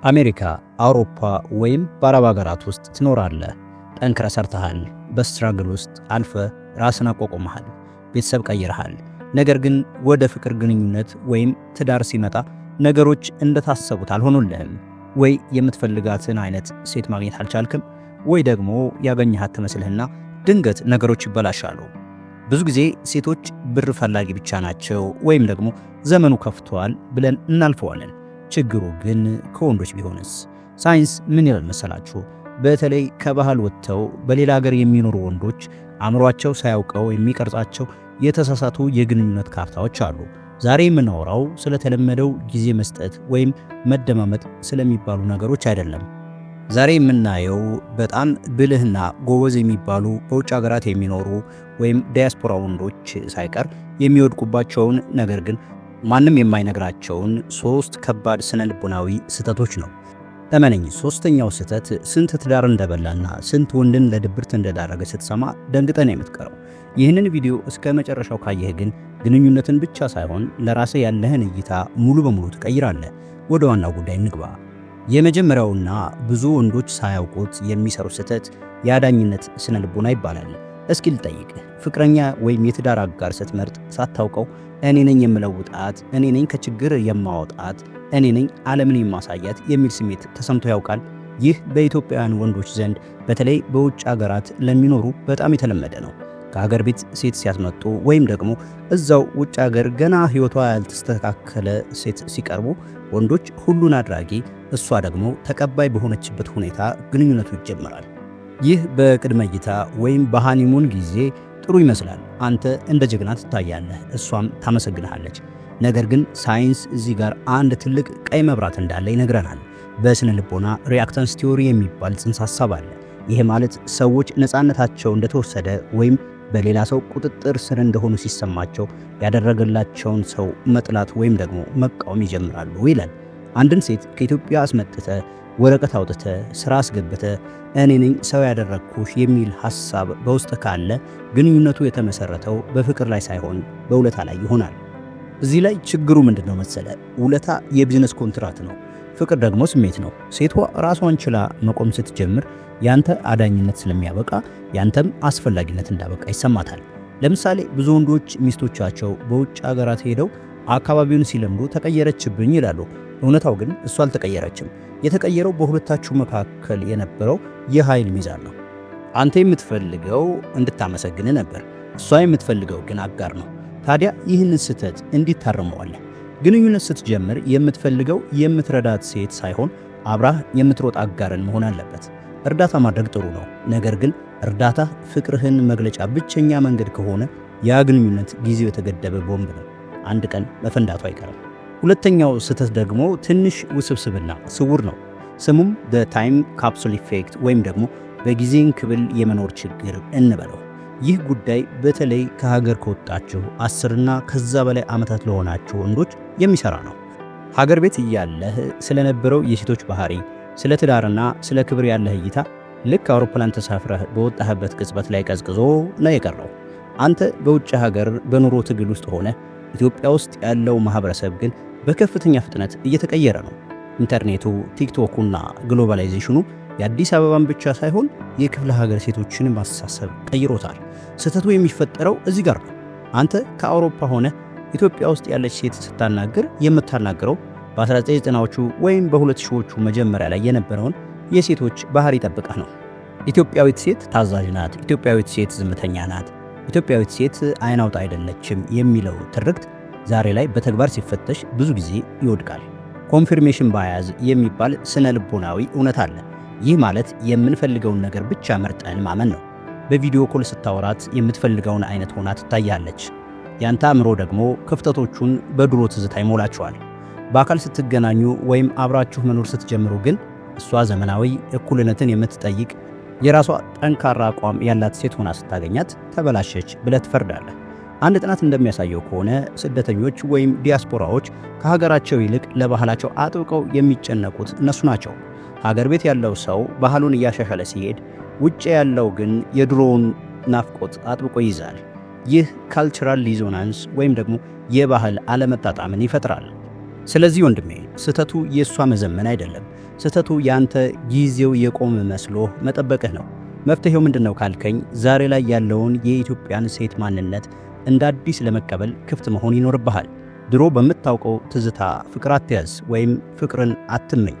አሜሪካ፣ አውሮፓ ወይም በአረብ ሀገራት ውስጥ ትኖራለህ። ጠንክረህ ሰርተሃል። በስትራግል ውስጥ አልፈ ራስን አቋቁመሃል። ቤተሰብ ቀይረሃል። ነገር ግን ወደ ፍቅር ግንኙነት ወይም ትዳር ሲመጣ ነገሮች እንደታሰቡት አልሆኑልህም። ወይ የምትፈልጋትን አይነት ሴት ማግኘት አልቻልክም፣ ወይ ደግሞ ያገኘሃት ትመስልህና ድንገት ነገሮች ይበላሻሉ። ብዙ ጊዜ ሴቶች ብር ፈላጊ ብቻ ናቸው ወይም ደግሞ ዘመኑ ከፍቷል ብለን እናልፈዋለን። ችግሩ ግን ከወንዶች ቢሆንስ? ሳይንስ ምን ይላል መሰላችሁ? በተለይ ከባህል ወጥተው በሌላ ሀገር የሚኖሩ ወንዶች አእምሯቸው ሳያውቀው የሚቀርጻቸው የተሳሳቱ የግንኙነት ካርታዎች አሉ። ዛሬ የምናወራው ስለተለመደው ጊዜ መስጠት ወይም መደማመጥ ስለሚባሉ ነገሮች አይደለም። ዛሬ የምናየው በጣም ብልህና ጎበዝ የሚባሉ በውጭ ሀገራት የሚኖሩ ወይም ዲያስፖራ ወንዶች ሳይቀር የሚወድቁባቸውን ነገር ግን ማንም የማይነግራቸውን 3 ከባድ ስነ ልቦናዊ ስህተቶች ነው። እመነኝ፣ ሶስተኛው ስህተት ስንት ትዳር እንደበላና ስንት ወንድን ለድብርት እንደዳረገ ስትሰማ ደንግጠን የምትቀረው። ይህንን ቪዲዮ እስከ መጨረሻው ካየህ ግን ግንኙነትን ብቻ ሳይሆን ለራስህ ያለህን እይታ ሙሉ በሙሉ ትቀይራለህ። ወደ ዋናው ጉዳይ እንግባ። የመጀመሪያውና ብዙ ወንዶች ሳያውቁት የሚሰሩ ስህተት የአዳኝነት ስነ ልቦና ይባላል። እስኪ ልጠይቅ፣ ፍቅረኛ ወይም የትዳር አጋር ስትመርጥ ሳታውቀው እኔ ነኝ የምለውጣት፣ እኔ ነኝ ከችግር የማወጣት፣ እኔ ነኝ ዓለምን የማሳያት የሚል ስሜት ተሰምቶ ያውቃል? ይህ በኢትዮጵያውያን ወንዶች ዘንድ በተለይ በውጭ ሀገራት ለሚኖሩ በጣም የተለመደ ነው። ከሀገር ቤት ሴት ሲያስመጡ ወይም ደግሞ እዛው ውጭ ሀገር ገና ሕይወቷ ያልተስተካከለ ሴት ሲቀርቡ ወንዶች ሁሉን አድራጊ፣ እሷ ደግሞ ተቀባይ በሆነችበት ሁኔታ ግንኙነቱ ይጀምራል። ይህ በቅድመ እይታ ወይም በሃኒሙን ጊዜ ጥሩ ይመስላል። አንተ እንደ ጀግና ትታያለህ፣ እሷም ታመሰግንሃለች። ነገር ግን ሳይንስ እዚህ ጋር አንድ ትልቅ ቀይ መብራት እንዳለ ይነግረናል። በስነ ልቦና ሪአክታንስ ቲዮሪ የሚባል ጽንሰ ሐሳብ አለ። ይህ ማለት ሰዎች ነፃነታቸው እንደተወሰደ ወይም በሌላ ሰው ቁጥጥር ስር እንደሆኑ ሲሰማቸው ያደረገላቸውን ሰው መጥላት ወይም ደግሞ መቃወም ይጀምራሉ ይላል። አንድን ሴት ከኢትዮጵያ አስመጥተ ወረቀት አውጥተ ስራ አስገብተ እኔ ነኝ ሰው ያደረግኩሽ የሚል ሐሳብ በውስጥ ካለ ግንኙነቱ የተመሰረተው በፍቅር ላይ ሳይሆን በውለታ ላይ ይሆናል። እዚህ ላይ ችግሩ ምንድነው መሰለ? ውለታ የቢዝነስ ኮንትራት ነው፣ ፍቅር ደግሞ ስሜት ነው። ሴቷ ራሷን ችላ መቆም ስትጀምር ያንተ አዳኝነት ስለሚያበቃ ያንተም አስፈላጊነት እንዳበቃ ይሰማታል። ለምሳሌ ብዙ ወንዶች ሚስቶቻቸው በውጭ ሀገራት ሄደው አካባቢውን ሲለምዱ ተቀየረችብኝ ይላሉ። እውነታው ግን እሷ አልተቀየረችም። የተቀየረው በሁለታችሁ መካከል የነበረው የኃይል ሚዛን ነው። አንተ የምትፈልገው እንድታመሰግን ነበር፣ እሷ የምትፈልገው ግን አጋር ነው። ታዲያ ይህንን ስህተት እንዴት ታርመዋለህ? ግንኙነት ስትጀምር የምትፈልገው የምትረዳት ሴት ሳይሆን አብራህ የምትሮጥ አጋርን መሆን አለበት። እርዳታ ማድረግ ጥሩ ነው፣ ነገር ግን እርዳታ ፍቅርህን መግለጫ ብቸኛ መንገድ ከሆነ ያ ግንኙነት ጊዜው የተገደበ ቦምብ ነው፣ አንድ ቀን መፈንዳቱ አይቀርም። ሁለተኛው ስህተት ደግሞ ትንሽ ውስብስብና ስውር ነው። ስሙም ታይም ካፕሱል ኢፌክት ወይም ደግሞ በጊዜ እንክብል የመኖር ችግር እንበለው። ይህ ጉዳይ በተለይ ከሀገር ከወጣችሁ 10 ከዛ በላይ ዓመታት ለሆናችሁ ወንዶች የሚሰራ ነው። ሀገር ቤት እያለህ ስለነበረው የሴቶች ባህሪ፣ ስለ ትዳርና ስለ ክብር ያለህ እይታ ልክ አውሮፕላን ተሳፍረህ በወጣህበት ቅጽበት ላይ ቀዝቅዞ ነው የቀረው። አንተ በውጭ ሀገር በኑሮ ትግል ውስጥ ሆነ ኢትዮጵያ ውስጥ ያለው ማህበረሰብ ግን በከፍተኛ ፍጥነት እየተቀየረ ነው። ኢንተርኔቱ፣ ቲክቶኩና ግሎባላይዜሽኑ የአዲስ አበባን ብቻ ሳይሆን የክፍለ ሀገር ሴቶችን ማስተሳሰብ ቀይሮታል። ስህተቱ የሚፈጠረው እዚህ ጋር ነው። አንተ ከአውሮፓ ሆነ ኢትዮጵያ ውስጥ ያለች ሴት ስታናግር የምታናግረው በ1990ዎቹ ወይም በ2000ዎቹ መጀመሪያ ላይ የነበረውን የሴቶች ባህሪ ጠብቀህ ነው። ኢትዮጵያዊት ሴት ታዛዥ ናት፣ ኢትዮጵያዊት ሴት ዝምተኛ ናት፣ ኢትዮጵያዊት ሴት አይን አውጣ አይደለችም የሚለው ትርክት ዛሬ ላይ በተግባር ሲፈተሽ ብዙ ጊዜ ይወድቃል። ኮንፊርሜሽን ባያዝ የሚባል ስነ ልቦናዊ እውነት አለ። ይህ ማለት የምንፈልገውን ነገር ብቻ መርጠን ማመን ነው። በቪዲዮ ኮል ስታወራት የምትፈልገውን አይነት ሆና ትታያለች። ያንተ አእምሮ ደግሞ ክፍተቶቹን በድሮ ትዝታ ይሞላቸዋል። በአካል ስትገናኙ ወይም አብራችሁ መኖር ስትጀምሩ ግን እሷ ዘመናዊ፣ እኩልነትን የምትጠይቅ የራሷ ጠንካራ አቋም ያላት ሴት ሆና ስታገኛት ተበላሸች ብለህ ትፈርዳለህ። አንድ ጥናት እንደሚያሳየው ከሆነ ስደተኞች ወይም ዲያስፖራዎች ከሀገራቸው ይልቅ ለባህላቸው አጥብቀው የሚጨነቁት እነሱ ናቸው። ሀገር ቤት ያለው ሰው ባህሉን እያሻሻለ ሲሄድ፣ ውጭ ያለው ግን የድሮውን ናፍቆት አጥብቆ ይይዛል። ይህ ካልቸራል ዲዞናንስ ወይም ደግሞ የባህል አለመጣጣምን ይፈጥራል። ስለዚህ ወንድሜ ስህተቱ የእሷ መዘመን አይደለም፣ ስህተቱ ያንተ ጊዜው የቆመ መስሎ መጠበቅህ ነው። መፍትሄው ምንድነው ካልከኝ፣ ዛሬ ላይ ያለውን የኢትዮጵያን ሴት ማንነት እንደ አዲስ ለመቀበል ክፍት መሆን ይኖርብሃል። ድሮ በምታውቀው ትዝታ ፍቅር አትያዝ ወይም ፍቅርን አትመኝ።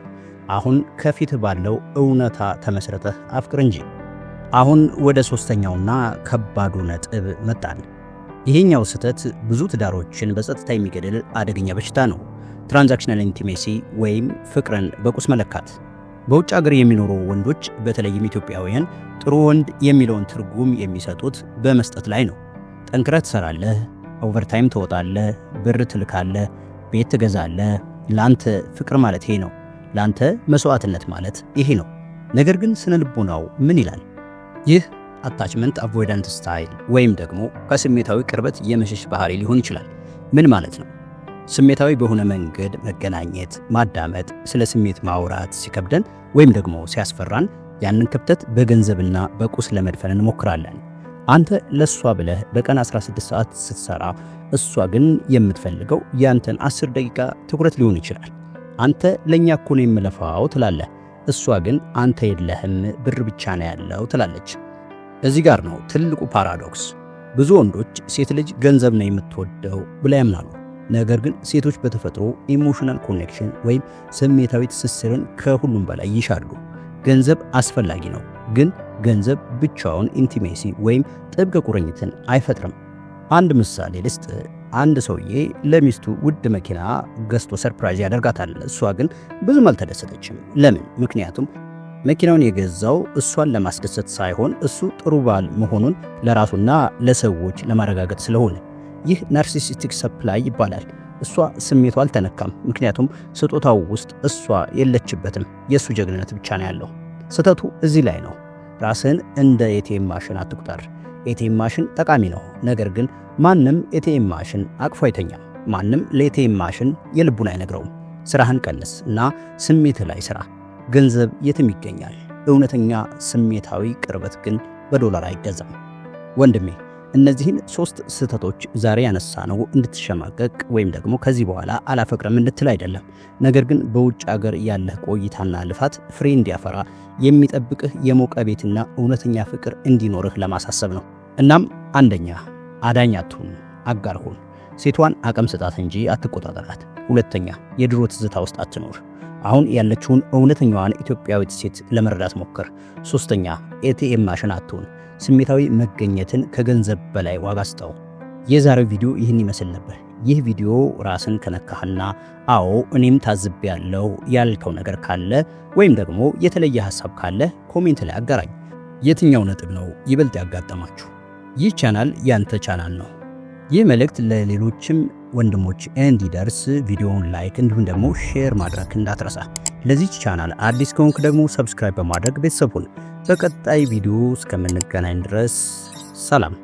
አሁን ከፊት ባለው እውነታ ተመስርተህ አፍቅር እንጂ። አሁን ወደ ሶስተኛውና ከባዱ ነጥብ መጣን። ይሄኛው ስህተት ብዙ ትዳሮችን በጸጥታ የሚገድል አደገኛ በሽታ ነው። ትራንዛክሽናል ኢንቲሜሲ ወይም ፍቅርን በቁስ መለካት። በውጭ ሀገር የሚኖሩ ወንዶች በተለይም ኢትዮጵያውያን ጥሩ ወንድ የሚለውን ትርጉም የሚሰጡት በመስጠት ላይ ነው። ጠንክረህ ትሰራለህ፣ ኦቨርታይም ትወጣለህ፣ ብር ትልካለህ፣ ቤት ትገዛለህ። ላንተ ፍቅር ማለት ይሄ ነው። ላንተ መስዋዕትነት ማለት ይሄ ነው። ነገር ግን ስነ ልቦናው ምን ይላል? ይህ አታችመንት አቮይዳንት ስታይል ወይም ደግሞ ከስሜታዊ ቅርበት የመሸሽ ባህሪ ሊሆን ይችላል። ምን ማለት ነው? ስሜታዊ በሆነ መንገድ መገናኘት፣ ማዳመጥ፣ ስለ ስሜት ማውራት ሲከብደን ወይም ደግሞ ሲያስፈራን ያንን ክፍተት በገንዘብና በቁስ ለመድፈን እንሞክራለን። አንተ ለሷ ብለህ በቀን 16 ሰዓት ስትሰራ፣ እሷ ግን የምትፈልገው ያንተን 10 ደቂቃ ትኩረት ሊሆን ይችላል። አንተ ለኛ እኮ ነው የምለፋው ትላለህ፣ እሷ ግን አንተ የለህም ብር ብቻ ነው ያለው ትላለች። እዚህ ጋር ነው ትልቁ ፓራዶክስ። ብዙ ወንዶች ሴት ልጅ ገንዘብ ነው የምትወደው ብለው ያምናሉ። ነገር ግን ሴቶች በተፈጥሮ ኢሞሽናል ኮኔክሽን ወይም ስሜታዊ ትስስርን ከሁሉም በላይ ይሻሉ። ገንዘብ አስፈላጊ ነው፣ ግን ገንዘብ ብቻውን ኢንቲሜሲ ወይም ጥብቅ ቁርኝትን አይፈጥርም። አንድ ምሳሌ ልስጥ። አንድ ሰውዬ ለሚስቱ ውድ መኪና ገዝቶ ሰርፕራይዝ ያደርጋታል። እሷ ግን ብዙም አልተደሰተችም። ለምን? ምክንያቱም መኪናውን የገዛው እሷን ለማስደሰት ሳይሆን እሱ ጥሩ ባል መሆኑን ለራሱና ለሰዎች ለማረጋገጥ ስለሆነ። ይህ ናርሲሲስቲክ ሰፕላይ ይባላል። እሷ ስሜቷ አልተነካም፣ ምክንያቱም ስጦታው ውስጥ እሷ የለችበትም። የእሱ ጀግንነት ብቻ ነው ያለው። ስህተቱ እዚህ ላይ ነው። ራስህን እንደ ኤቲኤም ማሽን አትቁጠር። ኤቲኤም ማሽን ጠቃሚ ነው፣ ነገር ግን ማንም ኤቲኤም ማሽን አቅፎ አይተኛም። ማንም ለኤቲኤም ማሽን የልቡን አይነግረውም። ስራህን ቀንስ እና ስሜትህ ላይ ስራ። ገንዘብ የትም ይገኛል። እውነተኛ ስሜታዊ ቅርበት ግን በዶላር አይገዛም። ወንድሜ፣ እነዚህን 3 ስህተቶች ዛሬ ያነሳነው እንድትሸማቀቅ ወይም ደግሞ ከዚህ በኋላ አላፈቅረም እንድትል አይደለም። ነገር ግን በውጭ ሀገር ያለህ ቆይታና ልፋት ፍሬ እንዲያፈራ የሚጠብቅህ የሞቀ ቤትና እውነተኛ ፍቅር እንዲኖርህ ለማሳሰብ ነው። እናም አንደኛ፣ አዳኝ አትሁን፣ አጋር ሁን። ሴቷን አቅም ስጣት እንጂ አትቆጣጠራት። ሁለተኛ፣ የድሮ ትዝታ ውስጥ አትኖር። አሁን ያለችውን እውነተኛዋን ኢትዮጵያዊት ሴት ለመረዳት ሞክር። ሶስተኛ፣ ኤቲኤም ማሽን አትሁን። ስሜታዊ መገኘትን ከገንዘብ በላይ ዋጋ ስጠው። የዛሬው ቪዲዮ ይህን ይመስል ነበር። ይህ ቪዲዮ ራስን ከነካህና አዎ እኔም ታዝቤያለሁ ያልከው ነገር ካለ ወይም ደግሞ የተለየ ሐሳብ ካለ ኮሜንት ላይ አጋራኝ። የትኛው ነጥብ ነው ይበልጥ ያጋጠማችሁ? ይህ ቻናል ያንተ ቻናል ነው። ይህ መልእክት ለሌሎችም ወንድሞች እንዲደርስ ቪዲዮውን ላይክ እንዲሁም ደግሞ ሼር ማድረግ እንዳትረሳ። ለዚህ ቻናል አዲስ ከሆንክ ደግሞ ሰብስክራይብ በማድረግ ቤተሰብ ሁን። በቀጣይ ቪዲዮ እስከምንገናኝ ድረስ ሰላም።